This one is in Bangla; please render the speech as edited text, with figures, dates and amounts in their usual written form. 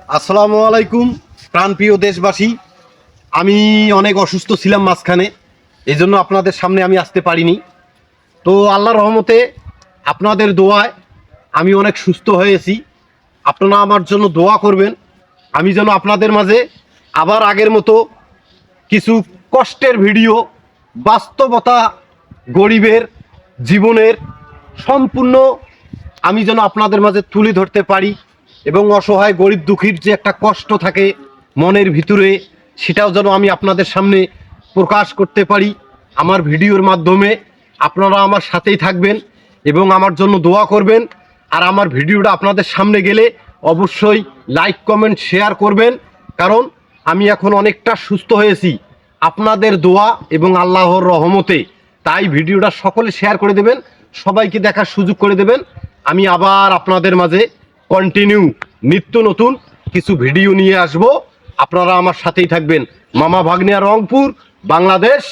আসসালামু আলাইকুম প্রাণপ্রিয় দেশবাসী। আমি অনেক অসুস্থ ছিলাম মাঝখানে, এই জন্য আপনাদের সামনে আমি আসতে পারিনি। তো আল্লাহর রহমতে আপনাদের দোয়ায় আমি অনেক সুস্থ হয়েছি। আপনারা আমার জন্য দোয়া করবেন, আমি যেন আপনাদের মাঝে আবার আগের মতো কিছু কষ্টের ভিডিও, বাস্তবতা, গরিবের জীবনের সম্পূর্ণ আমি যেন আপনাদের মাঝে তুলে ধরতে পারি এবং অসহায় গরিব দুঃখীর যে একটা কষ্ট থাকে মনের ভিতরে, সেটাও যেন আমি আপনাদের সামনে প্রকাশ করতে পারি আমার ভিডিওর মাধ্যমে। আপনারা আমার সাথেই থাকবেন এবং আমার জন্য দোয়া করবেন। আর আমার ভিডিওটা আপনাদের সামনে গেলে অবশ্যই লাইক কমেন্ট শেয়ার করবেন, কারণ আমি এখন অনেকটা সুস্থ হয়েছি আপনাদের দোয়া এবং আল্লাহর রহমতে। তাই ভিডিওটা সকলে শেয়ার করে দেবেন, সবাইকে দেখার সুযোগ করে দেবেন। আমি আবার আপনাদের মাঝে কন্টিনিউ নিত্য নতুন কিছু ভিডিও নিয়ে আসব, আপনারা আমার সাথেই থাকবেন। মামা ভাগ্নিয়া, রংপুর, বাংলাদেশ।